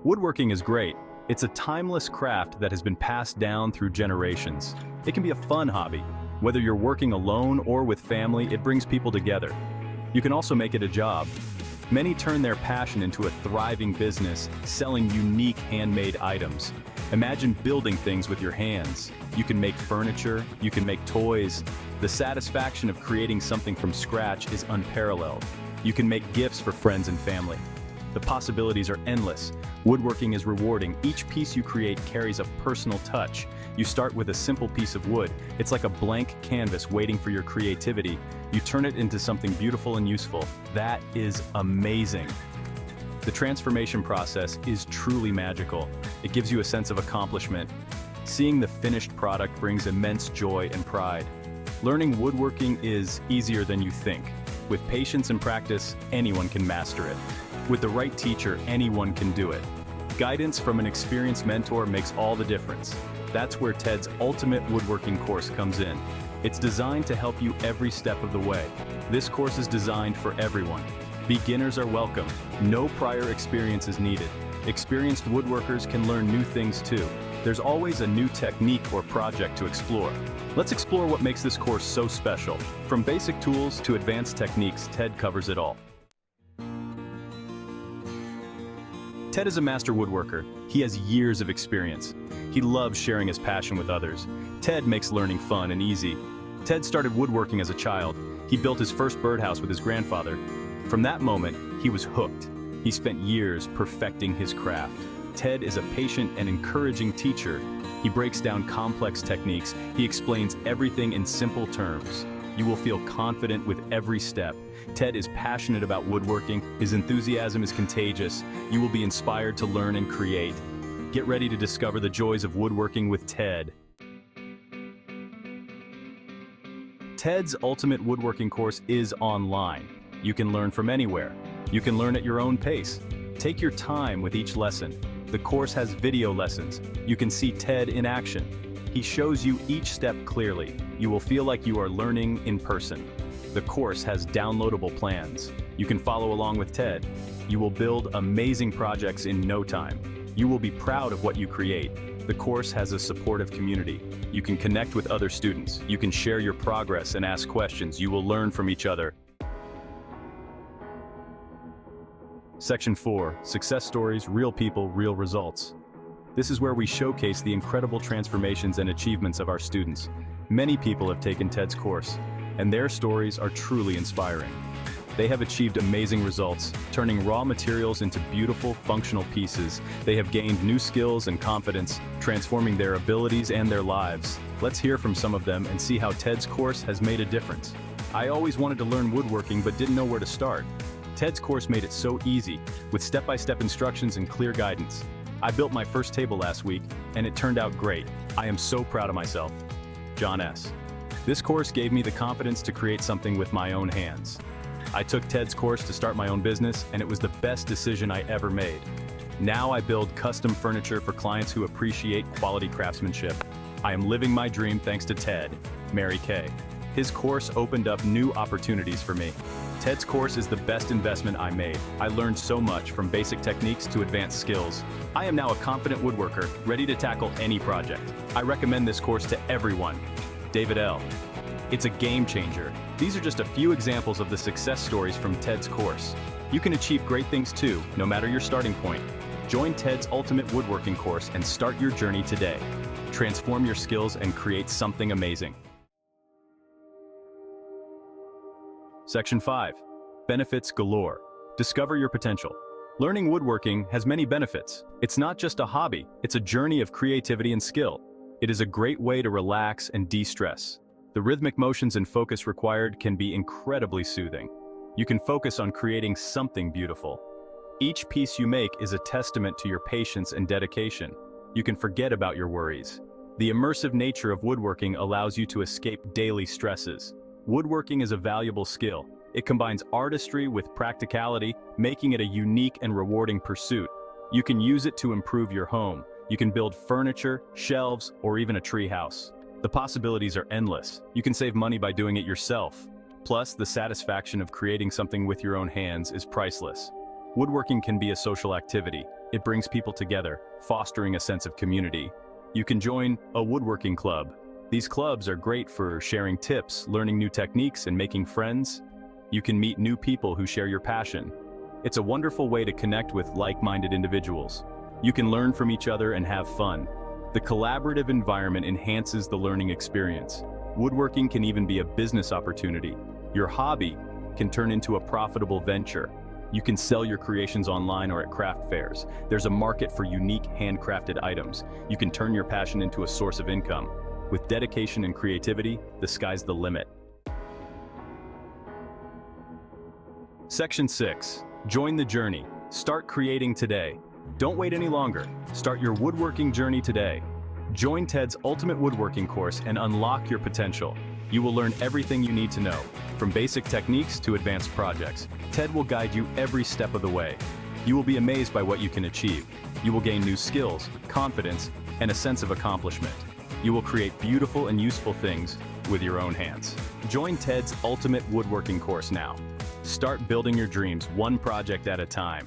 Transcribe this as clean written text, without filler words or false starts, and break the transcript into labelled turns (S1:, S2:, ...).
S1: Woodworking is great. It's a timeless craft that has been passed down through generations. It can be a fun hobby. Whether you're working alone or with family, it brings people together. You can also make it a job. Many turn their passion into a thriving business, selling unique handmade items. Imagine building things with your hands. You can make furniture, you can make toys. The satisfaction of creating something from scratch is unparalleled. You can make gifts for friends and family. The possibilities are endless. Woodworking is rewarding. Each piece you create carries a personal touch. You start with a simple piece of wood. It's like a blank canvas waiting for your creativity. You turn it into something beautiful and useful. That is amazing. The transformation process is truly magical. It gives you a sense of accomplishment. Seeing the finished product brings immense joy and pride. Learning woodworking is easier than you think. With patience and practice, anyone can master it. With the right teacher, anyone can do it. Guidance from an experienced mentor makes all the difference. That's where TED's Ultimate Woodworking course comes in. It's designed to help you every step of the way. This course is designed for everyone. Beginners are welcome. No prior experience is needed. Experienced woodworkers can learn new things too. There's always a new technique or project to explore. Let's explore what makes this course so special. From basic tools to advanced techniques, TED covers it all. Ted is a master woodworker. He has years of experience. He loves sharing his passion with others. Ted makes learning fun and easy. Ted started woodworking as a child. He built his first birdhouse with his grandfather. From that moment, he was hooked. He spent years perfecting his craft. Ted is a patient and encouraging teacher. He breaks down complex techniques. He explains everything in simple terms. You will feel confident with every step. Ted is passionate about woodworking. His enthusiasm is contagious. You will be inspired to learn and create. Get ready to discover the joys of woodworking with Ted. TED's Ultimate Woodworking course is online. You can learn from anywhere. You can learn at your own pace. Take your time with each lesson. The course has video lessons. You can see Ted in action. He shows you each step clearly. You will feel like you are learning in person. The course has downloadable plans. You can follow along with Ted. You will build amazing projects in no time. You will be proud of what you create. The course has a supportive community. You can connect with other students. You can share your progress and ask questions. You will learn from each other. Section 4, Success Stories, Real People, Real Results. This is where we showcase the incredible transformations and achievements of our students. Many people have taken TED's course, and their stories are truly inspiring. They have achieved amazing results, turning raw materials into beautiful, functional pieces. They have gained new skills and confidence, transforming their abilities and their lives. Let's hear from some of them and see how TED's course has made a difference. I always wanted to learn woodworking but didn't know where to start. TED's course made it so easy, with step-by-step instructions and clear guidance. I built my first table last week, and it turned out great. I am so proud of myself. John S. This course gave me the confidence to create something with my own hands. I took TED's course to start my own business, and it was the best decision I ever made. Now I build custom furniture for clients who appreciate quality craftsmanship. I am living my dream thanks to Ted. Mary Kay. His course opened up new opportunities for me. TED's course is the best investment I made. I learned so much, from basic techniques to advanced skills. I am now a confident woodworker, ready to tackle any project. I recommend this course to everyone. David L. It's a game changer. These are just a few examples of the success stories from TED's course. You can achieve great things too, no matter your starting point. Join TED's Ultimate Woodworking course and start your journey today. Transform your skills and create something amazing. Section 5. Benefits galore. Discover your potential. Learning woodworking has many benefits. It's not just a hobby, it's a journey of creativity and skill. It is a great way to relax and de-stress. The rhythmic motions and focus required can be incredibly soothing. You can focus on creating something beautiful. Each piece you make is a testament to your patience and dedication. You can forget about your worries. The immersive nature of woodworking allows you to escape daily stresses. Woodworking is a valuable skill. It combines artistry with practicality, making it a unique and rewarding pursuit. You can use it to improve your home. You can build furniture, shelves, or even a tree house. The possibilities are endless. You can save money by doing it yourself. Plus, the satisfaction of creating something with your own hands is priceless. Woodworking can be a social activity. It brings people together, fostering a sense of community. You can join a woodworking club. These clubs are great for sharing tips, learning new techniques, and making friends. You can meet new people who share your passion. It's a wonderful way to connect with like-minded individuals. You can learn from each other and have fun. The collaborative environment enhances the learning experience. Woodworking can even be a business opportunity. Your hobby can turn into a profitable venture. You can sell your creations online or at craft fairs. There's a market for unique handcrafted items. You can turn your passion into a source of income. With dedication and creativity, the sky's the limit. Section 6. Join the journey. Start creating today. Don't wait any longer. Start your woodworking journey today. Join Ted's Ultimate Woodworking course and unlock your potential. You will learn everything you need to know, from basic techniques to advanced projects. Ted will guide you every step of the way. You will be amazed by what you can achieve. You will gain new skills, confidence, and a sense of accomplishment. You will create beautiful and useful things with your own hands. Join Ted's Ultimate Woodworking course now. Start building your dreams one project at a time.